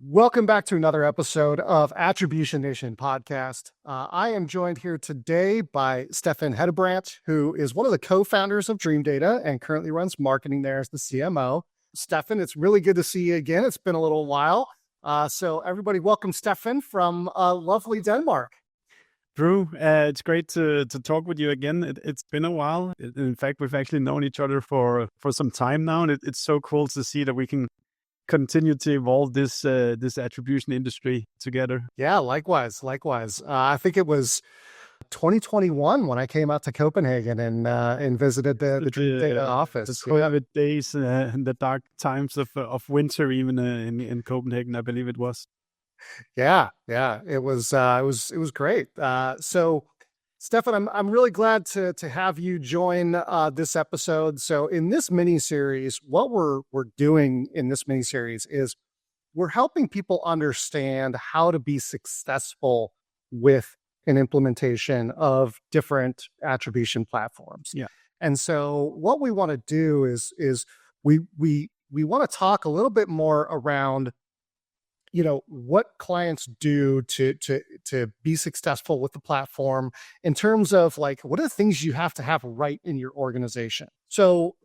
Welcome back to another episode of Attribution Nation podcast. I am joined here today by Steffen Hedebrandt, who is one of the co-founders of Dreamdata and currently runs marketing there as the CMO. Steffen, it's really good to see you again. It's been a little while. So everybody welcome Steffen from lovely Denmark. Drew, it's great to talk with you again. It's been a while. In fact, we've actually known each other for some time now, and it's so cool to see that we can continue to evolve this attribution industry together. Yeah, likewise. I think it was 2021 when I came out to Copenhagen and visited the Dreamdata office. The COVID days and the dark times of winter, even in Copenhagen, I believe it was. Yeah, it was great. So, Steffen, I'm really glad to have you join this episode. So, in this mini series, what we're doing in this mini series is we're helping people understand how to be successful with an implementation of different attribution platforms. Yeah, and so what we want to do is we want to talk a little bit more around what clients do to be successful with the platform in terms of like, what are the things you have to have right in your organization? So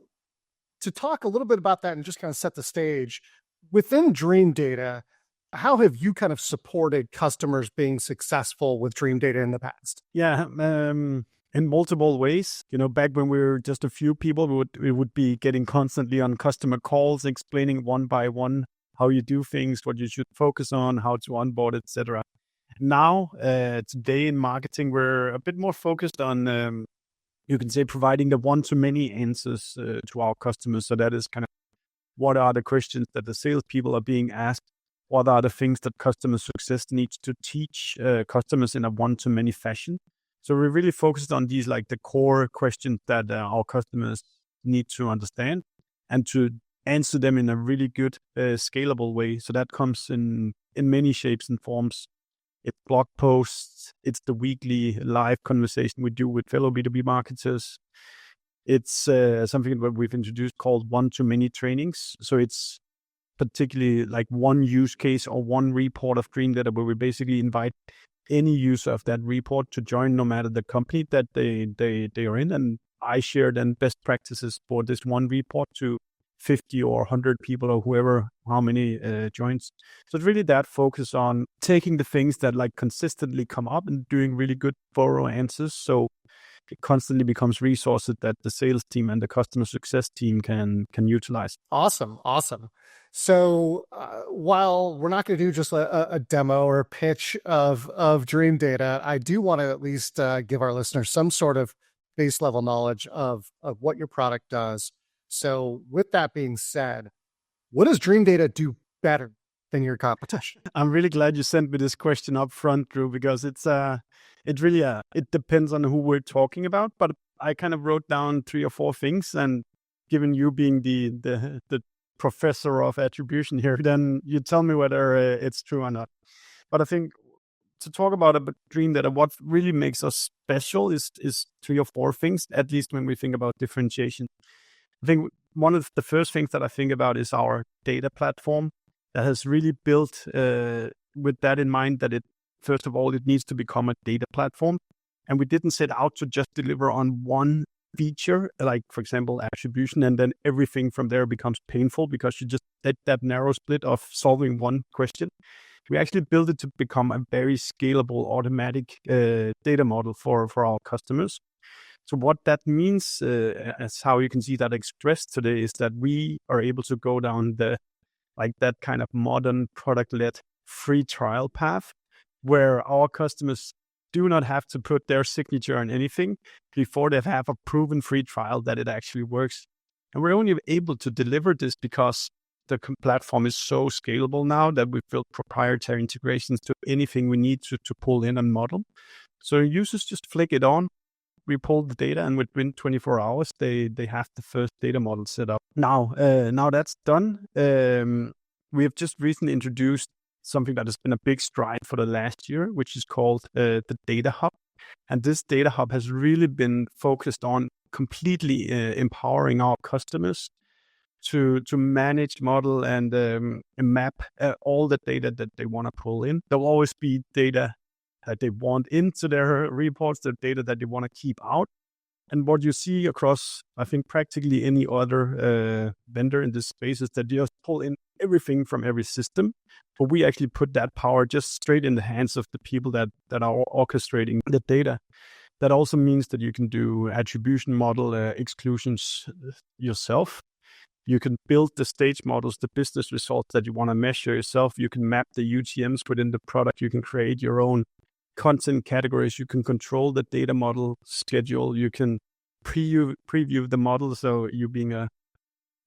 to talk a little bit about that and just kind of set the stage within Dreamdata, how have you kind of supported customers being successful with Dreamdata in the past? Yeah. In multiple ways. Back when we were just a few people, we would be getting constantly on customer calls, explaining one by one how you do things, what you should focus on, how to onboard, etc. Now, today in marketing, we're a bit more focused on, you can say, providing the one-to-many answers to our customers. So that is kind of what are the questions that the salespeople are being asked? What are the things that customer success needs to teach customers in a one-to-many fashion? So we're really focused on these, like the core questions that our customers need to understand and to answer them in a really good, scalable way. So that comes in many shapes and forms. It's blog posts. It's the weekly live conversation we do with fellow B2B marketers. It's something that we've introduced called one-to-many trainings. So it's particularly like one use case or one report of Dreamdata where we basically invite any user of that report to join, no matter the company that they are in. And I share then best practices for this one report to 50 or 100 people or whoever, how many joins. So it's really that focus on taking the things that like consistently come up and doing really good, thorough answers. So it constantly becomes resources that the sales team and the customer success team can utilize. Awesome. So while we're not going to do just a demo or a pitch of Dreamdata, I do want to at least give our listeners some sort of base level knowledge of what your product does. So with that being said, what does Dreamdata do better than your competition? I'm really glad you sent me this question up front, Drew, because it depends on who we're talking about. But I kind of wrote down 3 or 4 things, and given you being the professor of attribution here, then you tell me whether it's true or not. But I think to talk about Dreamdata, what really makes us special is 3 or 4 things, at least when we think about differentiation. I think one of the first things that I think about is our data platform that has really built with that in mind, that first of all, it needs to become a data platform. And we didn't set out to just deliver on one feature, like, for example, attribution, and then everything from there becomes painful because you just did that narrow split of solving one question. We actually built it to become a very scalable, automatic data model for our customers. So what that means, as how you can see that expressed today, is that we are able to go down that kind of modern product-led free trial path, where our customers do not have to put their signature on anything before they have a proven free trial that it actually works. And we're only able to deliver this because the platform is so scalable now that we've built proprietary integrations to anything we need to pull in and model. So users just flick it on, we pull the data, and within 24 hours, they have the first data model set up. Now that's done. We have just recently introduced something that has been a big stride for the last year, which is called the Data Hub. And this Data Hub has really been focused on completely empowering our customers to manage, model, and map all the data that they want to pull in. There'll always be data that they want into their reports, the data that they want to keep out. And what you see across, I think, practically any other vendor in this space is that you just pull in everything from every system. But we actually put that power just straight in the hands of the people that are orchestrating the data. That also means that you can do attribution model exclusions yourself. You can build the stage models, the business results that you want to measure yourself. You can map the UTMs within the product. You can create your own content categories. You can control the data model schedule. You can preview the model. So you being a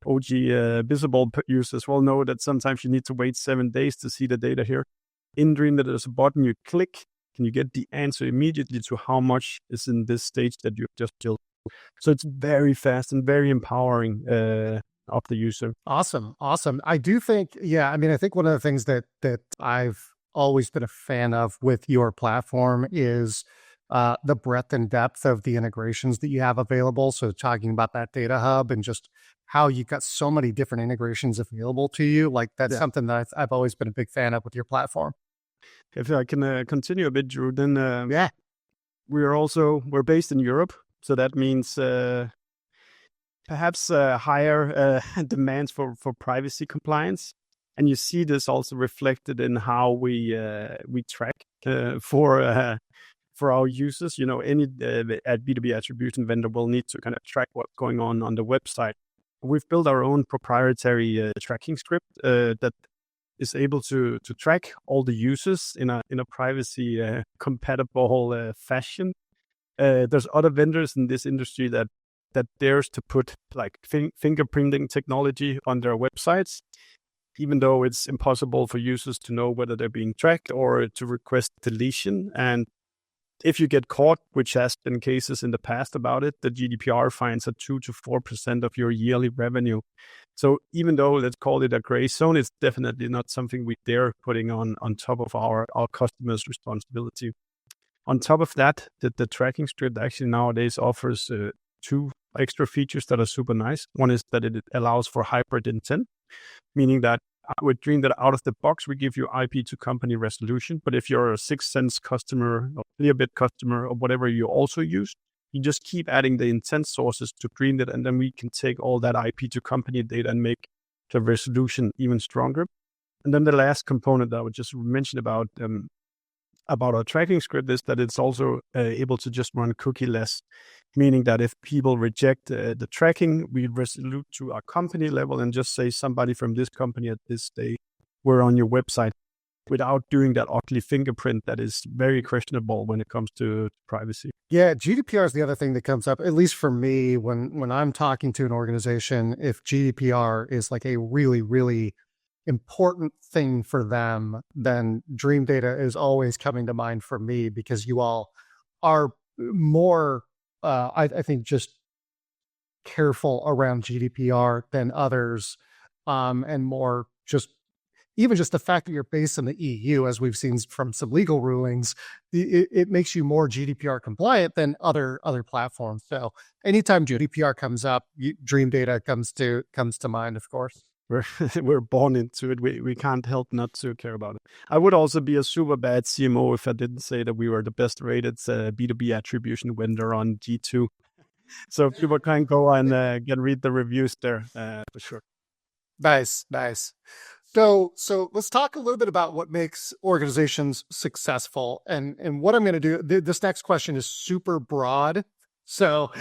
OG visible users will know that sometimes you need to wait 7 days to see the data here. In Dreamdata, there's a button you click, and you get the answer immediately to how much is in this stage that you've just built. So it's very fast and very empowering of the user. Awesome. I do think, I mean, I think one of the things that I've always been a fan of with your platform is the breadth and depth of the integrations that you have available. So talking about that data hub and just how you've got so many different integrations available to you, like that's something that I've always been a big fan of with your platform. If I can continue a bit, Drew, then we're based in Europe. So that means perhaps higher demands for privacy compliance. And you see this also reflected in how we track for our users. You know, any at B2B attribution vendor will need to kind of track what's going on the website. We've built our own proprietary tracking script that is able to track all the users in a privacy compatible fashion. There's other vendors in this industry that dares to put like fingerprinting technology on their websites, even though it's impossible for users to know whether they're being tracked or to request deletion. And if you get caught, which has been cases in the past about it, the GDPR fines are 2 to 4% of your yearly revenue. So even though let's call it a gray zone, it's definitely not something we dare putting on top of our customers' responsibility. On top of that, the tracking script actually nowadays offers 2 extra features that are super nice. One is that it allows for hybrid intent, meaning that with Dreamdata out of the box, we give you IP to company resolution. But if you're a 6sense customer or Clearbit customer or whatever you also use, you just keep adding the intent sources to Dreamdata, and then we can take all that IP to company data and make the resolution even stronger. And then the last component that I would just mention about our tracking script is that it's also able to just run cookie-less, meaning that if people reject the tracking, we resolute to our company level and just say somebody from this company at this day were on your website without doing that ugly fingerprint that is very questionable when it comes to privacy. Yeah, GDPR is the other thing that comes up, at least for me, when I'm talking to an organization. If GDPR is like a really, really important thing for them, then Dreamdata is always coming to mind for me, because you all are more, I think, just careful around GDPR than others, and more just even just the fact that you're based in the EU, as we've seen from some legal rulings, it makes you more GDPR compliant than other platforms. So anytime GDPR comes up, Dreamdata comes to mind, of course. We're born into it. We can't help not to care about it. I would also be a super bad CMO if I didn't say that we were the best rated B2B attribution vendor on G2. So people can go and read the reviews there for sure. Nice. So let's talk a little bit about what makes organizations successful. And what I'm going to do, this next question is super broad, so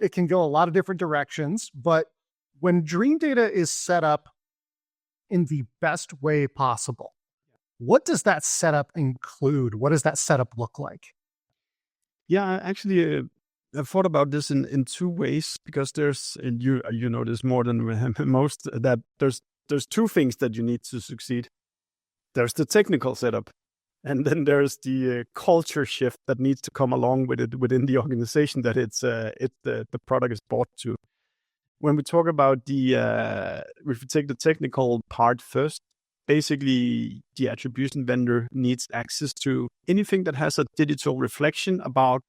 it can go a lot of different directions. But when Dreamdata is set up in the best way possible, what does that setup include? What does that setup look like? Yeah, actually, I've thought about this in 2 ways, because there's, and you know this more than most, that there's 2 things that you need to succeed. There's the technical setup, and then there's the culture shift that needs to come along with it within the organization that the product is bought to. When we talk about if we take the technical part first, basically the attribution vendor needs access to anything that has a digital reflection about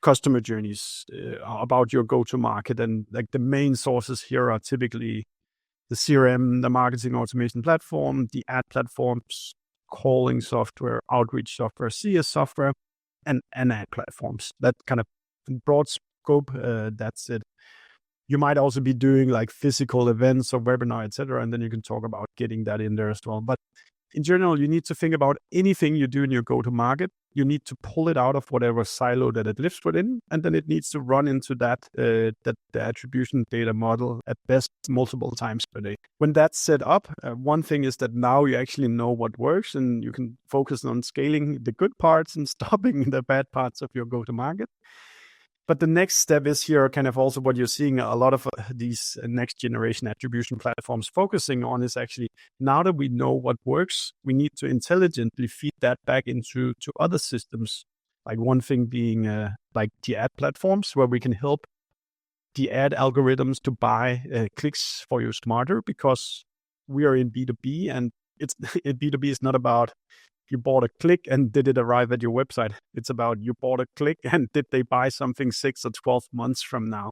customer journeys, about your go-to-market. And like the main sources here are typically the CRM, the marketing automation platform, the ad platforms, calling software, outreach software, CS software, and ad platforms. That kind of broad scope, that's it. You might also be doing like physical events or webinar, etc. And then you can talk about getting that in there as well. But in general, you need to think about anything you do in your go-to-market. You need to pull it out of whatever silo that it lives within, and then it needs to run into that the attribution data model at best multiple times per day. When that's set up, one thing is that now you actually know what works, and you can focus on scaling the good parts and stopping the bad parts of your go-to-market. But the next step is here kind of also what you're seeing a lot of these next generation attribution platforms focusing on is actually, now that we know what works, we need to intelligently feed that back into other systems. Like one thing being like the ad platforms, where we can help the ad algorithms to buy clicks for you smarter, because we are in B2B, and it's B2B is not about you bought a click and did it arrive at your website. It's about you bought a click and did they buy something 6 or 12 months from now?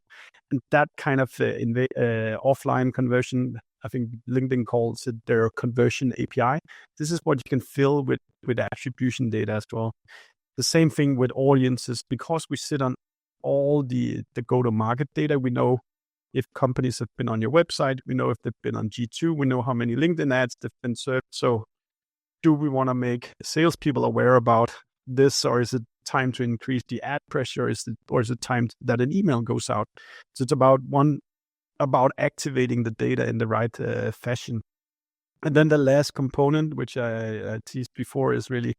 And that kind of offline conversion, I think LinkedIn calls it their conversion API. This is what you can fill with attribution data as well. The same thing with audiences, because we sit on all the go-to-market data. We know if companies have been on your website, we know if they've been on G2, we know how many LinkedIn ads they've been served. So do we want to make salespeople aware about this, or is it time to increase the ad pressure? Is it time that an email goes out? So it's about activating the data in the right fashion. And then the last component, which I teased before, is really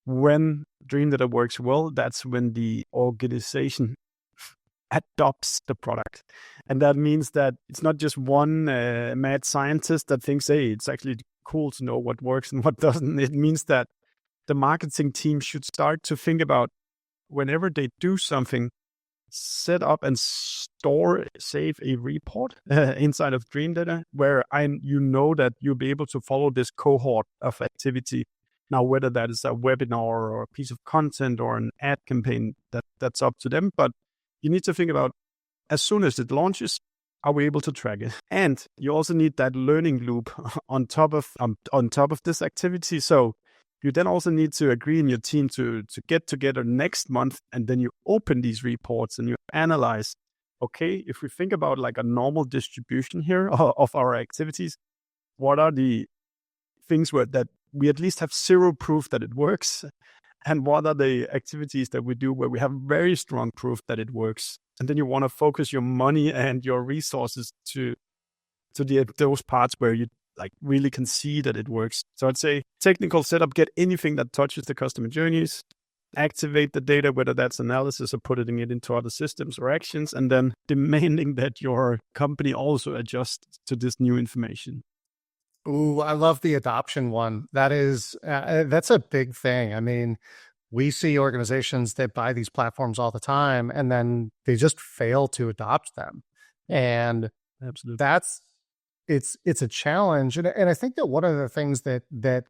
when Dreamdata works well, that's when the organization adopts the product. And that means that it's not just one mad scientist that thinks, hey, it's actually cool to know what works and what doesn't. It means that the marketing team should start to think about, whenever they do something, set up and save a report inside of Dreamdata, where you know that you'll be able to follow this cohort of activity. Now, whether that is a webinar or a piece of content or an ad campaign, that's up to them. But you need to think about, as soon as it launches, are we able to track it? And you also need that learning loop on top of this activity. So you then also need to agree in your team to get together next month, and then you open these reports and you analyze, okay, if we think about like a normal distribution here of our activities, what are the things that we at least have zero proof that it works? And what are the activities that we do where we have very strong proof that it works? And then you want to focus your money and your resources to those parts where you like really can see that it works. So I'd say technical setup, get anything that touches the customer journeys, activate the data, whether that's analysis or putting it into other systems or actions, and then demanding that your company also adjusts to this new information. Ooh, I love the adoption one. That's a big thing. I mean, we see organizations that buy these platforms all the time, and then they just fail to adopt them. And absolutely, it's a challenge. And I think that one of the things that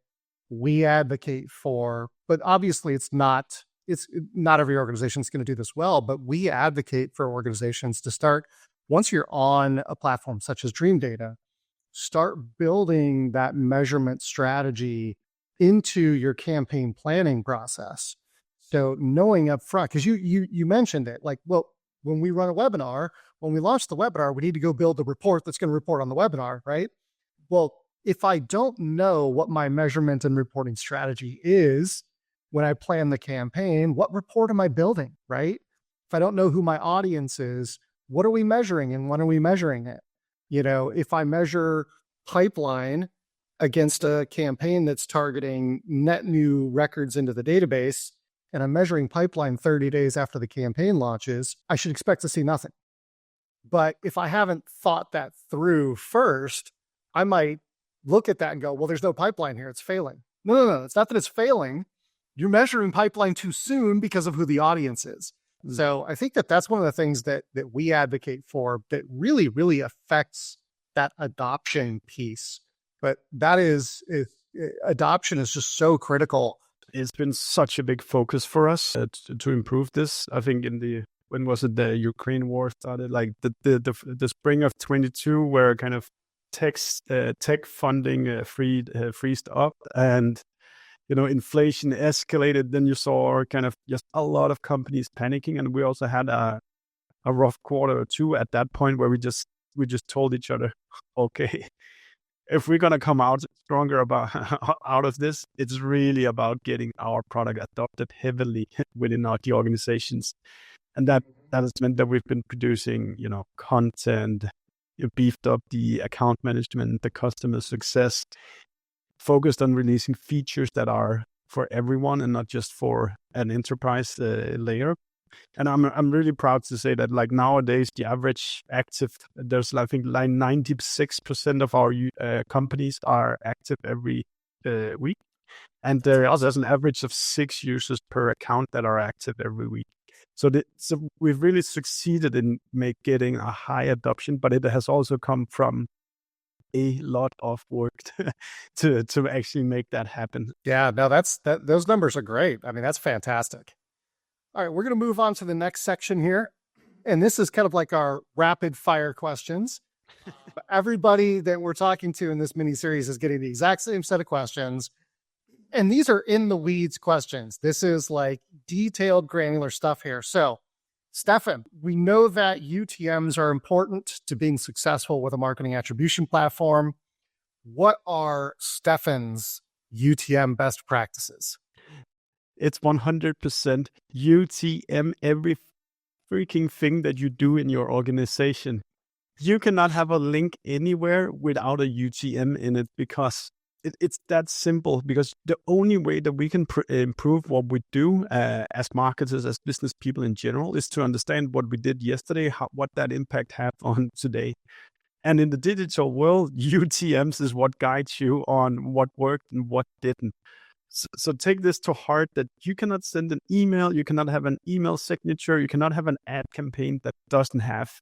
we advocate for, but obviously it's not every organization is going to do this well, but we advocate for organizations to start, once you're on a platform such as Dreamdata, start building that measurement strategy into your campaign planning process. So knowing up front, because you mentioned it, like, well, when we run a webinar, when we launch the webinar, we need to go build the report that's going to report on the webinar, right? Well, if I don't know what my measurement and reporting strategy is when I plan the campaign, what report am I building, right? If I don't know who my audience is, what are we measuring and when are we measuring it? If I measure pipeline against a campaign that's targeting net new records into the database, and I'm measuring pipeline 30 days after the campaign launches, I should expect to see nothing. But if I haven't thought that through first, I might look at that and go, well, there's no pipeline here. It's failing. No. It's not that it's failing. You're measuring pipeline too soon because of who the audience is. So I think that's one of the things that we advocate for that really, really affects that adoption piece. But adoption is just so critical. It's been such a big focus for us to improve this. I think when was it the Ukraine war started? Like the spring of 22, where kind of tech funding freezed up, and inflation escalated. Then you saw kind of just a lot of companies panicking, and we also had a rough quarter or two at that point where we just told each other, okay, if we're gonna come out stronger out of this, it's really about getting our product adopted heavily within the organizations, and that has meant that we've been producing content, beefed up the account management, the customer success, focused on releasing features that are for everyone and not just for an enterprise layer. And I'm really proud to say that like nowadays the average active, there's I think like 96% of our companies are active every week, and there's an average of 6 users per account that are active every week. So we've really succeeded in getting a high adoption, but it has also come from a lot of work to actually make that happen. Yeah, no, those numbers are great. I mean, that's fantastic. All right, we're going to move on to the next section here. And this is kind of like our rapid fire questions. Everybody that we're talking to in this mini series is getting the exact same set of questions. And these are in the weeds questions. This is like detailed, granular stuff here. So, Steffen, we know that UTMs are important to being successful with a marketing attribution platform. What are Steffen's UTM best practices? It's 100% UTM every freaking thing that you do in your organization. You cannot have a link anywhere without a UTM in it, because it's that simple. Because the only way that we can improve what we do as marketers, as business people in general, is to understand what we did yesterday, what that impact had on today. And in the digital world, UTMs is what guides you on what worked and what didn't. So take this to heart, that you cannot send an email, you cannot have an email signature, you cannot have an ad campaign that doesn't have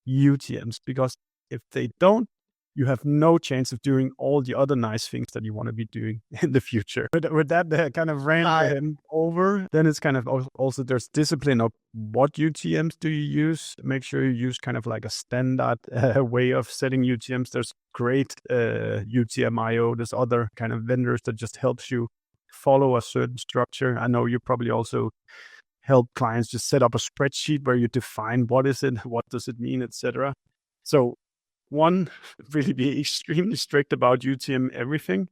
UTMs, because if they don't, you have no chance of doing all the other nice things that you want to be doing in the future. With that kind of ran over, then it's kind of also there's discipline of what UTMs do you use. Make sure you use kind of like a standard way of setting UTMs. There's great UTM.io. There's other kind of vendors that just helps you follow a certain structure. I know you probably also help clients just set up a spreadsheet where you define what is it, what does it mean, etc. So one, really be extremely strict about UTM everything,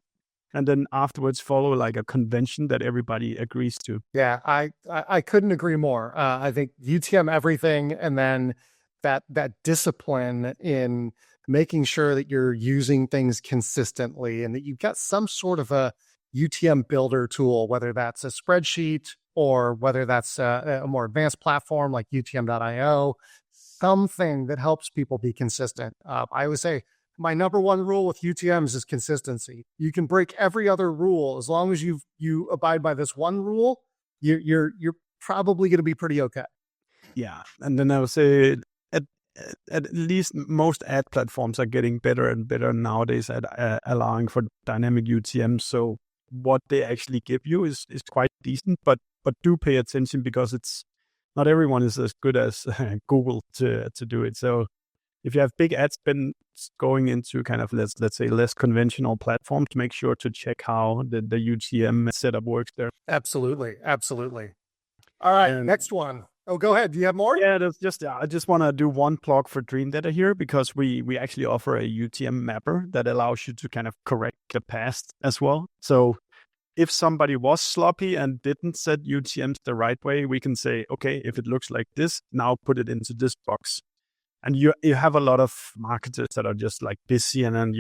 and then afterwards follow like a convention that everybody agrees to. Yeah, I couldn't agree more. I think UTM everything, and then that discipline in making sure that you're using things consistently and that you've got some sort of a UTM builder tool, whether that's a spreadsheet or whether that's a more advanced platform like UTM.io, something that helps people be consistent. I always say my number one rule with UTMs is consistency. You can break every other rule as long as you abide by this one rule. You're probably going to be pretty okay. Yeah, and then I would say at least most ad platforms are getting better and better nowadays at allowing for dynamic UTM. So what they actually give you is quite decent, but do pay attention, because it's not everyone is as good as Google to do it. So if you have big ad spend going into kind of let's say less conventional platforms, make sure to check how the UTM setup works there. Absolutely. All right, next one. Oh, go ahead. Do you have more? Yeah, I just want to do one plug for Dreamdata here, because we actually offer a UTM mapper that allows you to kind of correct the past as well. So if somebody was sloppy and didn't set UTMs the right way, we can say, okay, if it looks like this, now put it into this box. And you have a lot of marketers that are just like busy, and then,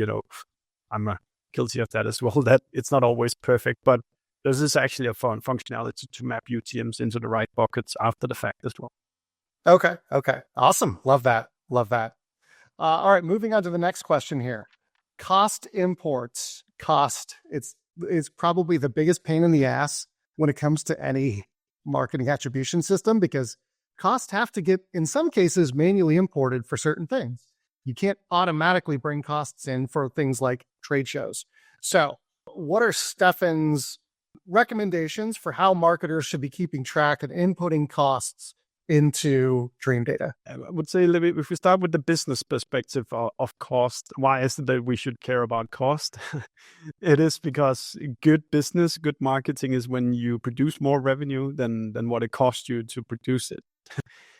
I'm guilty of that as well, that it's not always perfect, but this is actually a fun functionality to map UTMs into the right buckets after the fact as well. Okay. Awesome. Love that. All right, moving on to the next question here. Cost imports. It's probably the biggest pain in the ass when it comes to any marketing attribution system, because costs have to get, in some cases, manually imported for certain things. You can't automatically bring costs in for things like trade shows. So what are Steffen's recommendations for how marketers should be keeping track of inputting costs into Dreamdata? I would say if we start with the business perspective of cost, why is it that we should care about cost? It is because good business, good marketing is when you produce more revenue than what it costs you to produce it.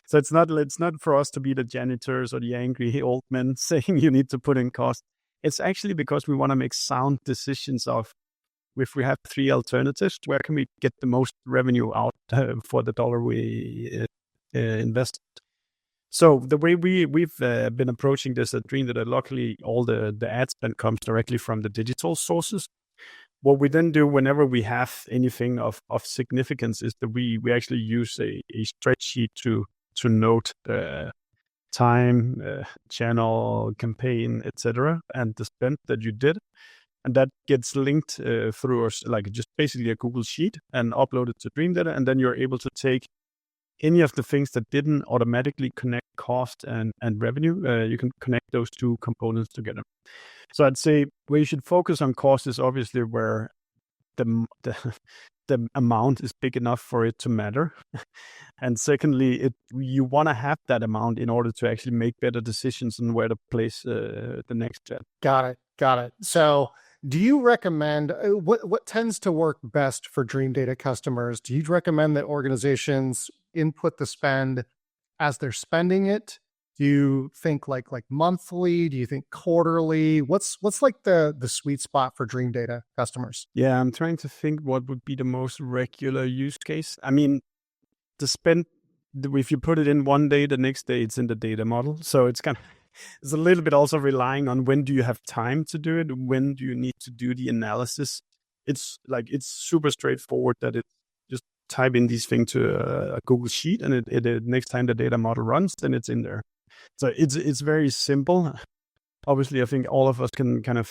So it's not for us to be the janitors or the angry old men saying you need to put in cost. It's actually because we want to make sound decisions of, if we have three alternatives, where can we get the most revenue out for the dollar we invest? So the way we've been approaching this at Dreamdata, luckily all the ad spend comes directly from the digital sources. What we then do whenever we have anything of significance is that we actually use a spreadsheet to note the time, channel, campaign, etc., and the spend that you did. And that gets linked through us, like just basically a Google Sheet, and uploaded to Dreamdata. And then you're able to take any of the things that didn't automatically connect cost and revenue. You can connect those two components together. So I'd say where you should focus on cost is obviously where the amount is big enough for it to matter. And secondly, you want to have that amount in order to actually make better decisions on where to place the next jet. Got it. So do you recommend, what tends to work best for Dreamdata customers? Do you recommend that organizations input the spend as they're spending it? Do you think like monthly? Do you think quarterly? What's like the sweet spot for Dreamdata customers? Yeah, I'm trying to think what would be the most regular use case. I mean, the spend, if you put it in one day, the next day it's in the data model. So it's a little bit also relying on when do you have time to do it? When do you need to do the analysis? It's super straightforward that it just type in these things to a Google Sheet, and it next time the data model runs, then it's in there. So it's very simple. Obviously, I think all of us can kind of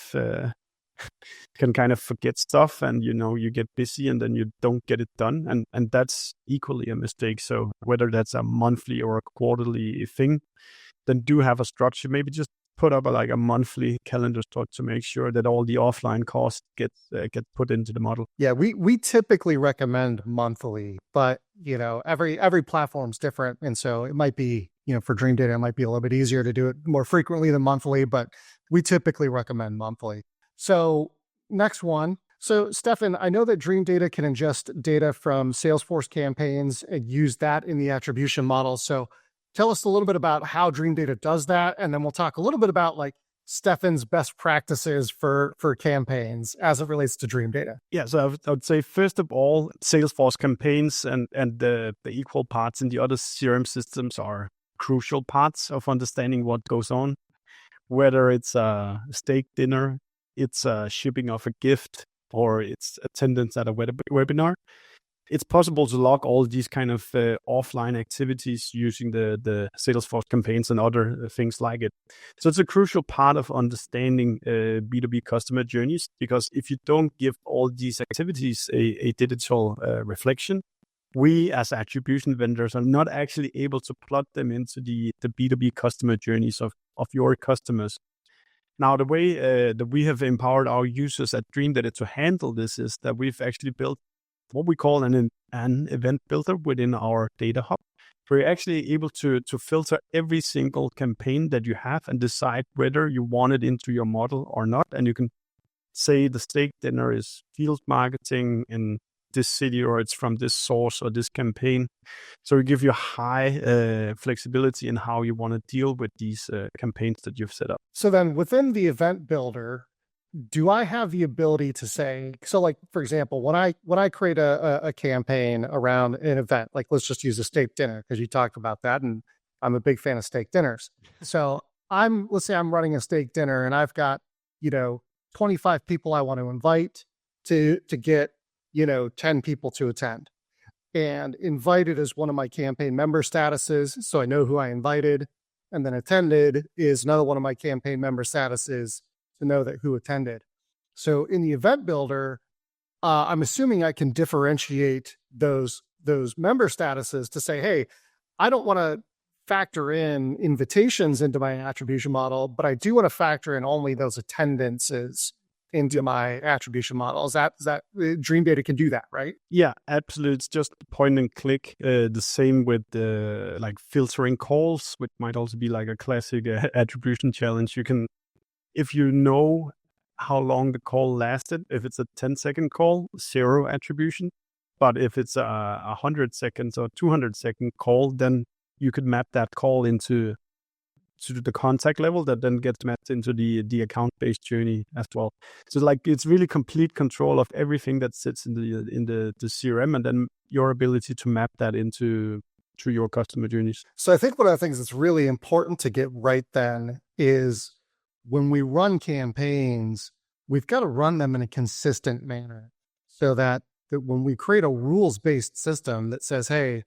forget stuff, and you get busy and then you don't get it done, and that's equally a mistake. So whether that's a monthly or a quarterly thing, then do have a structure. Maybe just put up a monthly calendar slot to make sure that all the offline costs get put into the model. Yeah, we typically recommend monthly, but every platform's different, and so it might be for Dreamdata it might be a little bit easier to do it more frequently than monthly, but we typically recommend monthly. So next one. So Steffen, I know that Dreamdata can ingest data from Salesforce campaigns and use that in the attribution model. So tell us a little bit about how Dreamdata does that, and then we'll talk a little bit about Steffen's best practices for campaigns as it relates to Dreamdata. Yeah, so I would say first of all, Salesforce campaigns and the equal parts in the other CRM systems are crucial parts of understanding what goes on. Whether it's a steak dinner, it's a shipping of a gift, or it's attendance at a webinar. It's possible to log all these kind of offline activities using the Salesforce campaigns and other things like it. So it's a crucial part of understanding B2B customer journeys, because if you don't give all these activities a digital reflection, we as attribution vendors are not actually able to plot them into the B2B customer journeys of your customers. Now, the way that we have empowered our users at Dreamdata to handle this is that we've actually built what we call an event builder within our data hub, where you're actually able to filter every single campaign that you have and decide whether you want it into your model or not. And you can say the steak dinner is field marketing in this city, or it's from this source or this campaign. So we give you high flexibility in how you want to deal with these campaigns that you've set up. So then within the event builder, do I have the ability to say, so for example, when I create a campaign around an event, let's just use a steak dinner, because you talked about that, and I'm a big fan of steak dinners. So let's say I'm running a steak dinner and I've got, 25 people I want to invite to get, 10 people to attend. And invited is one of my campaign member statuses, so I know who I invited. And then attended is another one of my campaign member statuses to know that who attended. So in the event builder, I'm assuming I can differentiate those member statuses to say, hey, I don't want to factor in invitations into my attribution model, but I do want to factor in only those attendances into my attribution model. Is that Dreamdata can do that, right? Yeah, absolutely. It's just point and click. The same with the like filtering calls, which might also be like a classic attribution challenge. You can, if you know how long the call lasted, if it's a 10-second call, 0 attribution. But if it's a 100 seconds or 200-second call, then you could map that call into the contact level that then gets mapped into the account-based journey as well. So like it's really complete control of everything that sits in the CRM, and then your ability to map that into your customer journeys. So I think one of the things that's really important to get right then is when we run campaigns, we've got to run them in a consistent manner so that when we create a rules-based system that says, hey,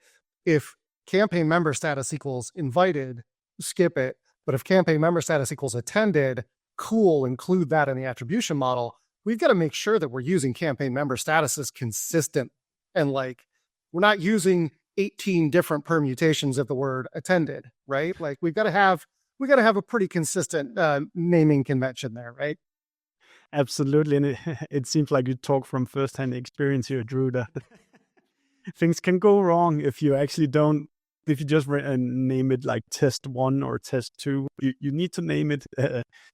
if campaign member status equals invited, skip it. But if campaign member status equals attended, cool, include that in the attribution model. We've got to make sure that we're using campaign member statuses consistent. And like, we're not using 18 different permutations of the word attended, right? Like we got to have a pretty consistent naming convention there, right? Absolutely. And it seems like you talk from firsthand experience here, Drew, that things can go wrong if you actually don't. If you just name it like test 1 or test 2, you need to name it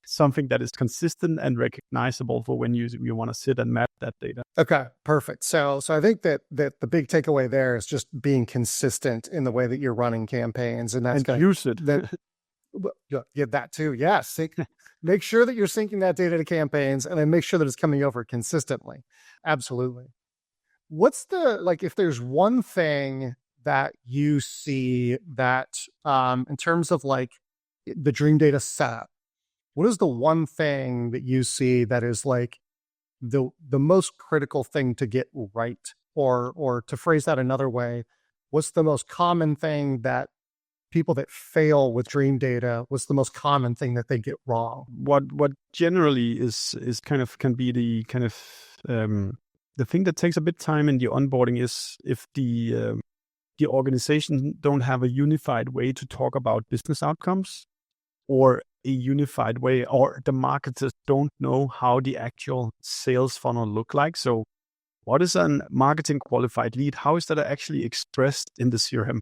something that is consistent and recognizable for when you want to sit and map that data. Okay, perfect. So I think that the big takeaway there is just being consistent in the way that you're running campaigns, and that's and use it. Yeah, that too. Yes, make sure that you're syncing that data to campaigns, and then make sure that it's coming over consistently. Absolutely. What's if there's one thing that you see that in terms of like the Dreamdata setup, what is the one thing that you see that is like the most critical thing to get right? Or to phrase that another way, what's the most common thing that people that fail with Dreamdata, what's the most common thing that they get wrong? What generally is kind of can be the kind of the thing that takes a bit time in the onboarding is if the organization don't have a unified way to talk about business outcomes, or a unified way, or the marketers don't know how the actual sales funnel look like. So what is a marketing qualified lead? How is that actually expressed in the CRM?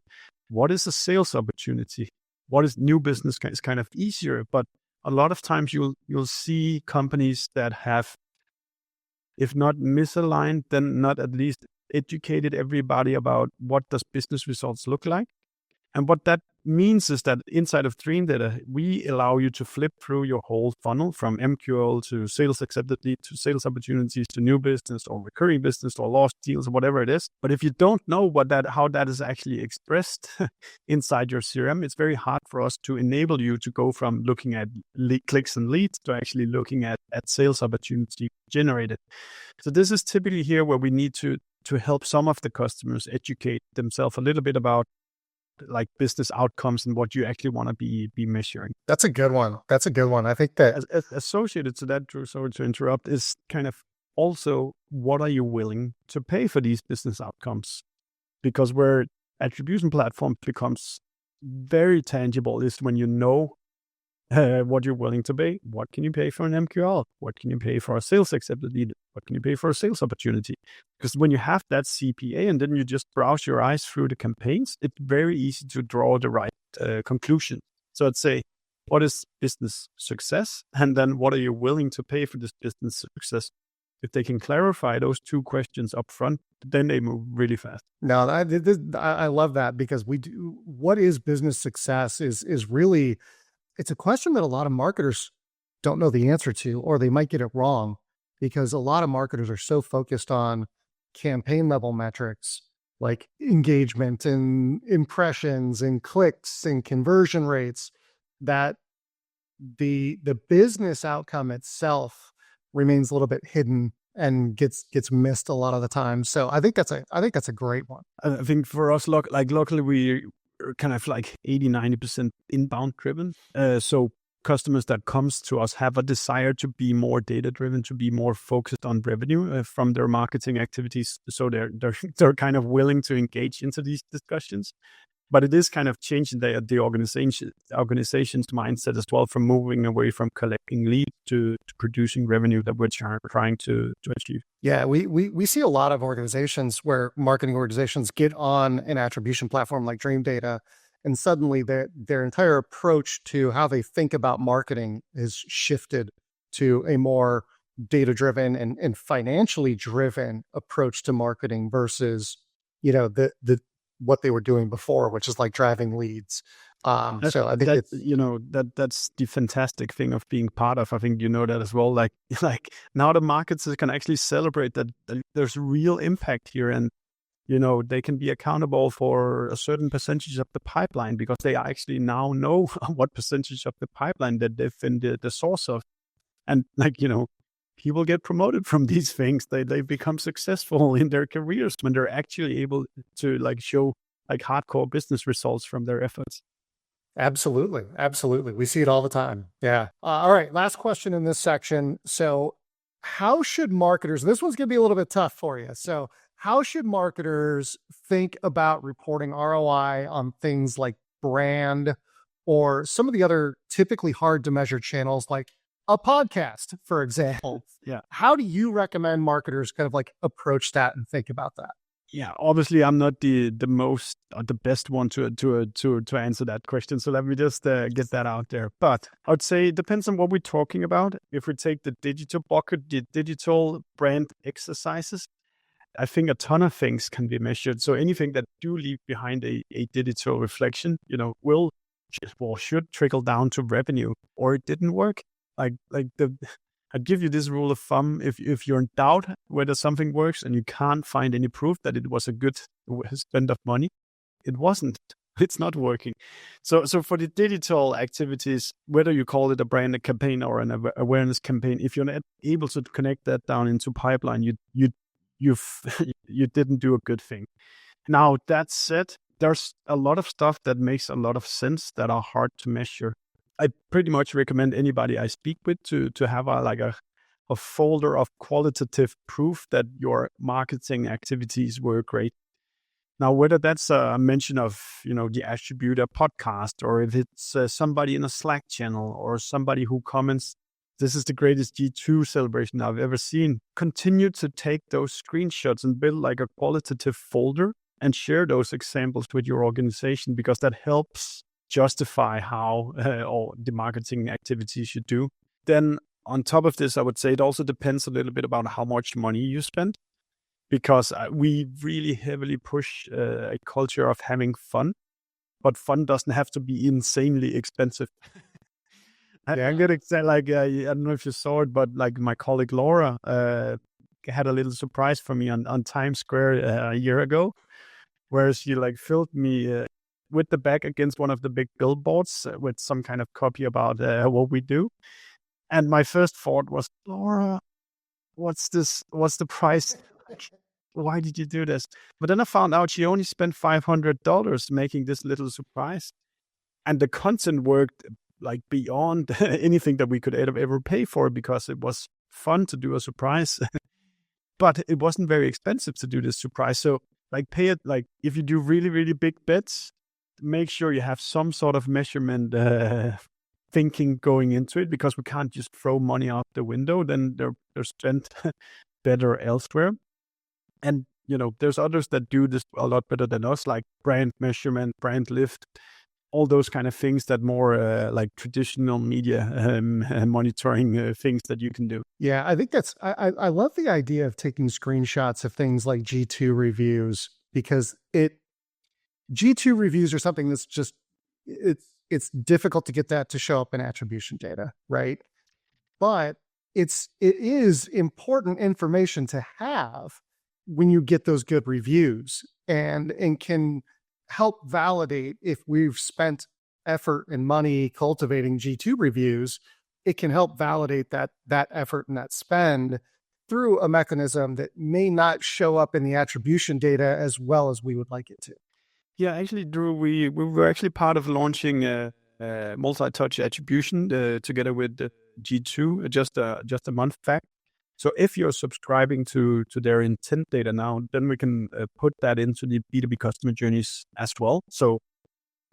What is a sales opportunity? What is new business is kind of easier, but a lot of times you'll see companies that have, if not misaligned, then not at least educated everybody about what does business results look like. And what that means is that inside of Dreamdata, we allow you to flip through your whole funnel from MQL to sales accepted lead to sales opportunities to new business or recurring business or lost deals or whatever it is. But if you don't know how that is actually expressed inside your CRM, it's very hard for us to enable you to go from looking at clicks and leads to actually looking at sales opportunity generated. So this is typically here where we need to help some of the customers educate themselves a little bit about like business outcomes and what you actually want to be measuring. That's a good one. I think that associated to that, Drew, sorry to interrupt, is kind of also what are you willing to pay for these business outcomes? Because where attribution platform becomes very tangible is when you know what you're willing to pay. What can you pay for an MQL? What can you pay for a sales accepted lead? What can you pay for a sales opportunity? Because when you have that CPA and then you just browse your eyes through the campaigns, it's very easy to draw the right conclusion. So I'd say, what is business success? And then what are you willing to pay for this business success? If they can clarify those two questions up front, then they move really fast. No, I love that, because what is business success is really, it's a question that a lot of marketers don't know the answer to, or they might get it wrong, because a lot of marketers are so focused on campaign level metrics like engagement and impressions and clicks and conversion rates that the business outcome itself remains a little bit hidden and gets missed a lot of the time. So I think that's a great one. I think for us, luckily we kind of like 80-90% inbound driven. So customers that comes to us have a desire to be more data driven, to be more focused on revenue from their marketing activities. So they're kind of willing to engage into these discussions. But it is kind of changing the organization's mindset as well, from moving away from collecting leads to producing revenue that we're trying to achieve. Yeah, we see a lot of organizations where marketing organizations get on an attribution platform like Dreamdata, and suddenly their entire approach to how they think about marketing is shifted to a more data-driven and financially driven approach to marketing versus, the what they were doing before, which is like driving leads. So I think That it's that's the fantastic thing of being part of. I think you know that as well. Like like now the markets can actually celebrate that there's real impact here, and they can be accountable for a certain percentage of the pipeline because they actually now know what percentage of the pipeline that they've been the source of. And people get promoted from these things. They become successful in their careers when they're actually able to show hardcore business results from their efforts. absolutely, absolutely. We see it all the time. Yeah. All right. Last question in this section. So, how should marketers? This one's going to be a little bit tough for you. So, how should marketers think about reporting ROI on things like brand or some of the other typically hard to measure channels, like a podcast, for example? Yeah. How do you recommend marketers kind of approach that and think about that? Yeah, obviously, I'm not the most or the best one to answer that question. So let me just get that out there. But I would say it depends on what we're talking about. If we take the digital bucket, the digital brand exercises, I think a ton of things can be measured. So anything that do leave behind a digital reflection, should trickle down to revenue, or it didn't work. I'd give you this rule of thumb. If you're in doubt whether something works and you can't find any proof that it was a good spend of money, it wasn't. It's not working. So for the digital activities, whether you call it a brand campaign or an awareness campaign, if you're not able to connect that down into pipeline, you didn't do a good thing. Now, that said, there's a lot of stuff that makes a lot of sense that are hard to measure. I pretty much recommend anybody I speak with to have a folder of qualitative proof that your marketing activities were great. Now, whether that's a mention of, the Attributor podcast, or if it's somebody in a Slack channel or somebody who comments, "This is the greatest G2 celebration I've ever seen," continue to take those screenshots and build a qualitative folder and share those examples with your organization, because that helps justify how or the marketing activities you do. Then on top of this, I would say it also depends a little bit about how much money you spend, because we really heavily push a culture of having fun, but fun doesn't have to be insanely expensive. I'm gonna say I don't know if you saw it, but my colleague Laura had a little surprise for me on Times Square a year ago, where she filmed me with the back against one of the big billboards with some kind of copy about what we do. And my first thought was, "Laura, what's this? What's the price? Why did you do this?" But then I found out she only spent $500 making this little surprise. And the content worked beyond anything that we could ever pay for, because it was fun to do a surprise. But it wasn't very expensive to do this surprise. So pay it, if you do really, really big bets, make sure you have some sort of measurement thinking going into it, because we can't just throw money out the window. Then they're spent better elsewhere. And, there's others that do this a lot better than us, like brand measurement, brand lift, all those kind of things that more traditional media monitoring things that you can do. Yeah, I think I love the idea of taking screenshots of things like G2 reviews, because G2 reviews are something that's just, it's difficult to get that to show up in attribution data, right? But it is important information to have when you get those good reviews, and can help validate if we've spent effort and money cultivating G2 reviews. It can help validate that effort and that spend through a mechanism that may not show up in the attribution data as well as we would like it to. Yeah, actually, Drew, we were actually part of launching multi-touch attribution together with G2 just a month back. So if you're subscribing to their intent data now, then we can put that into the B2B customer journeys as well. So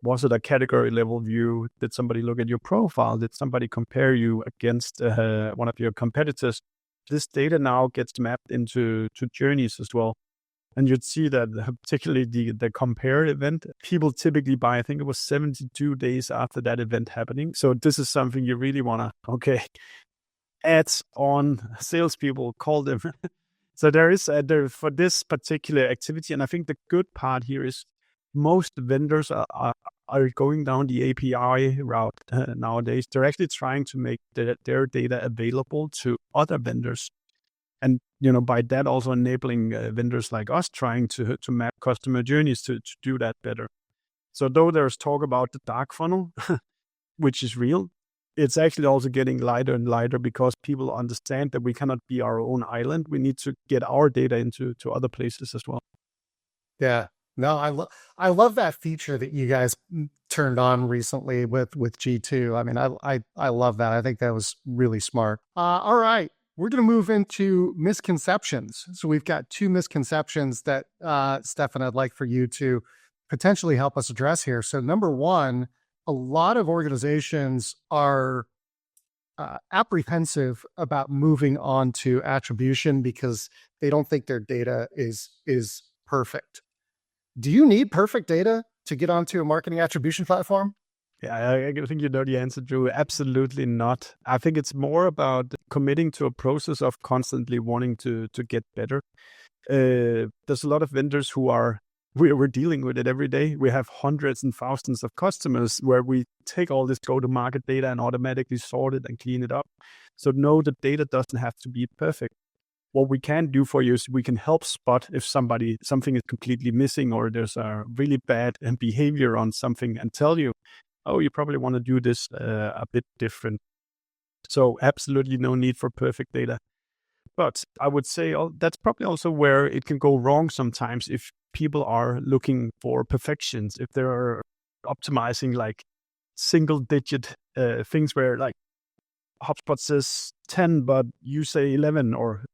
Was it a category level view? Did somebody look at your profile? Did somebody compare you against one of your competitors? This data now gets mapped into journeys as well. And you'd see that particularly the compare event, people typically buy, I think it was 72 days after that event happening. So this is something you really want to, ads on salespeople, call them. So there is there for this particular activity. And I think the good part here is most vendors are going down the API route nowadays. They're actually trying to make their data available to other vendors. And, by that also enabling vendors like us trying to map customer journeys to do that better. So though there's talk about the dark funnel, which is real, it's actually also getting lighter and lighter because people understand that we cannot be our own island. We need to get our data into other places as well. Yeah. No, I love that feature that you guys turned on recently with G2. I mean, I love that. I think that was really smart. All right. We're going to move into misconceptions. So we've got 2 misconceptions that, Steffen, I'd like for you to potentially help us address here. So number 1, a lot of organizations are apprehensive about moving on to attribution because they don't think their data is perfect. Do you need perfect data to get onto a marketing attribution platform? Yeah, I think you know the answer, Drew. Absolutely not. I think it's more about committing to a process of constantly wanting to get better. There's a lot of vendors we're dealing with it every day. We have hundreds and thousands of customers where we take all this go-to-market data and automatically sort it and clean it up. So no, the data doesn't have to be perfect. What we can do for you is we can help spot if something is completely missing or there's a really bad behavior on something and tell you, oh, you probably want to do this a bit different. So absolutely no need for perfect data. But I would say that's probably also where it can go wrong sometimes if people are looking for perfections, if they're optimizing like single digit things where like HubSpot says 10, but you say 11 or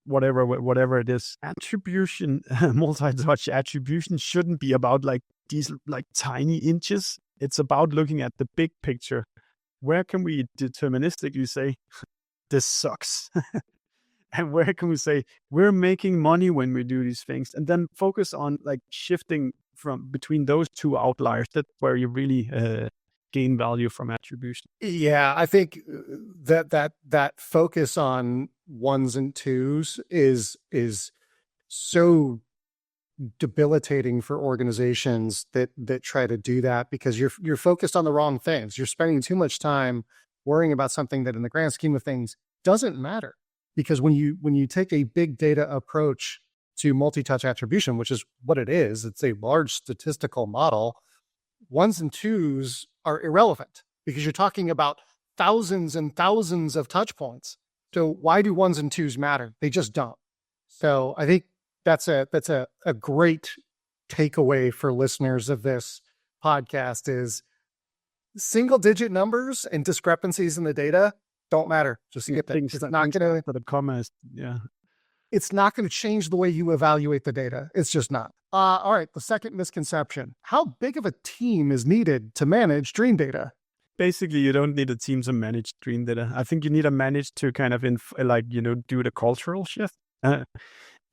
whatever it is. Attribution, multi-touch attribution shouldn't be about like these like tiny inches. It's about looking at the big picture. Where can we deterministically say, this sucks? And where can we say, we're making money when we do these things? And then focus on like shifting from between those 2 outliers. That's where you really gain value from attribution. Yeah, I think that focus on 1s and 2s is so debilitating for organizations that try to do that because you're focused on the wrong things. You're spending too much time worrying about something that in the grand scheme of things doesn't matter. Because when you take a big data approach to multi-touch attribution, which is what it is, it's a large statistical model, 1s and 2s are irrelevant because you're talking about thousands and thousands of touch points. So why do 1s and 2s matter? They just don't. So I think that's a great takeaway for listeners of this podcast is single digit numbers and discrepancies in the data don't matter. Just skip it. It's not going to, it's not going to change the way you evaluate the data. It's just not. All right. The second misconception, how big of a team is needed to manage Dreamdata? Basically, you don't need a team to manage Dreamdata. I think you need a manage to kind of do the cultural shift.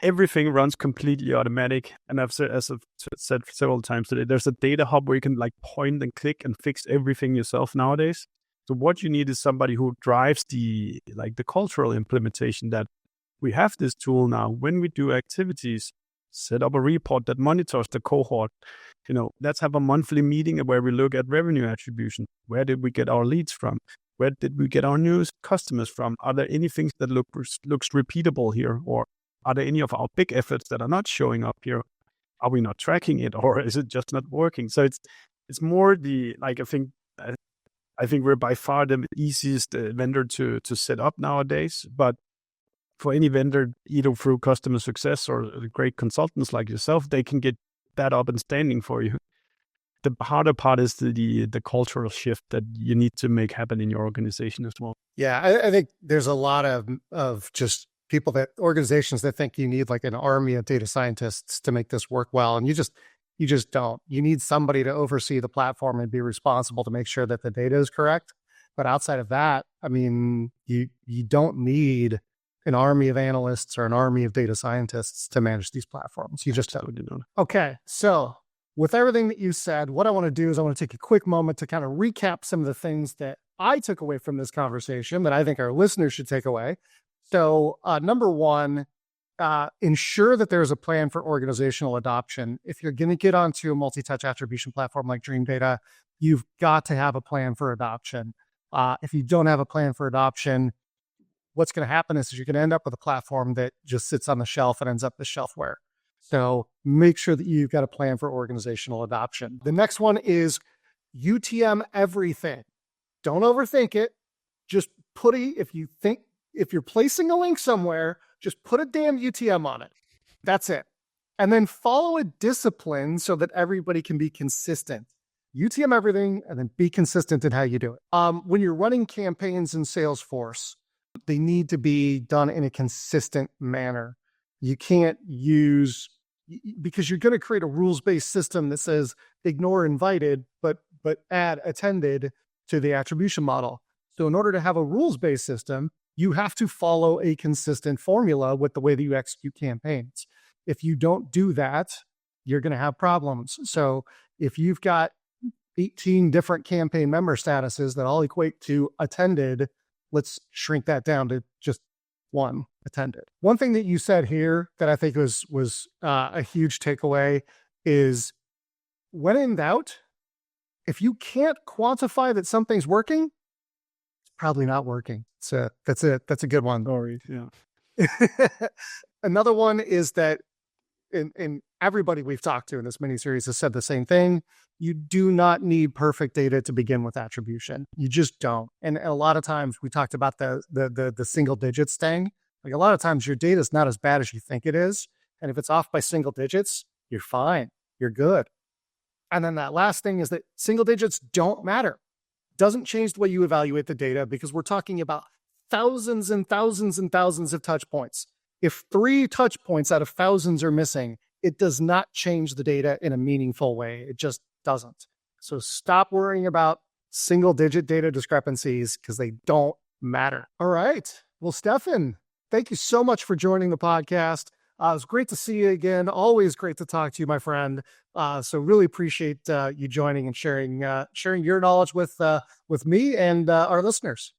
Everything runs completely automatic. And as I've said several times today, there's a data hub where you can like point and click and fix everything yourself nowadays. So what you need is somebody who drives the cultural implementation that we have this tool now. When we do activities, set up a report that monitors the cohort. Let's have a monthly meeting where we look at revenue attribution. Where did we get our leads from? Where did we get our new customers from? Are there any things that looks repeatable here? Or are there any of our big efforts that are not showing up here? Are we not tracking it, or is it just not working? So it's more I think we're by far the easiest vendor to set up nowadays. But for any vendor, either through customer success or great consultants like yourself, they can get that up and standing for you. The harder part is the cultural shift that you need to make happen in your organization as well. Yeah, I think there's a lot of just organizations that think you need like an army of data scientists to make this work well. And You just don't. You need somebody to oversee the platform and be responsible to make sure that the data is correct. But outside of that, I mean, you don't need an army of analysts or an army of data scientists to manage these platforms. You just don't. Okay, so with everything that you said, what I want to do is I want to take a quick moment to kind of recap some of the things that I took away from this conversation that I think our listeners should take away. So number one, ensure that there's a plan for organizational adoption. If you're going to get onto a multi-touch attribution platform like Dreamdata, you've got to have a plan for adoption. If you don't have a plan for adoption, what's going to happen is you're going to end up with a platform that just sits on the shelf and ends up as shelfware. So make sure that you've got a plan for organizational adoption. The next one is UTM everything. Don't overthink it. Just if you're placing a link somewhere, just put a damn UTM on it. That's it. And then follow a discipline so that everybody can be consistent. UTM everything and then be consistent in how you do it. When you're running campaigns in Salesforce, they need to be done in a consistent manner. You can't because you're going to create a rules-based system that says ignore invited, but add attended to the attribution model. So in order to have a rules-based system, you have to follow a consistent formula with the way that you execute campaigns. If you don't do that, you're going to have problems. So if you've got 18 different campaign member statuses that all equate to attended, let's shrink that down to just one attended. One thing that you said here that I think was a huge takeaway is when in doubt, if you can't quantify that something's working, it's probably not working. So that's a good one. Sorry, yeah. Another one is that in everybody we've talked to in this miniseries has said the same thing. You do not need perfect data to begin with attribution. You just don't. And a lot of times we talked about the single digits thing. Like a lot of times your data is not as bad as you think it is. And if it's off by single digits, you're fine. You're good. And then that last thing is that single digits don't matter. Doesn't change the way you evaluate the data because we're talking about thousands and thousands and thousands of touch points. If 3 touch points out of thousands are missing, it does not change the data in a meaningful way. It just doesn't. So stop worrying about single digit data discrepancies because they don't matter. All right. Well, Steffen, thank you so much for joining the podcast. It was great to see you again. Always great to talk to you, my friend. So really appreciate you joining and sharing your knowledge with me and our listeners.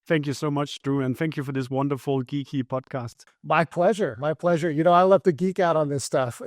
Thank you so much, Drew, and thank you for this wonderful geeky podcast. My pleasure. My pleasure. I love to geek out on this stuff.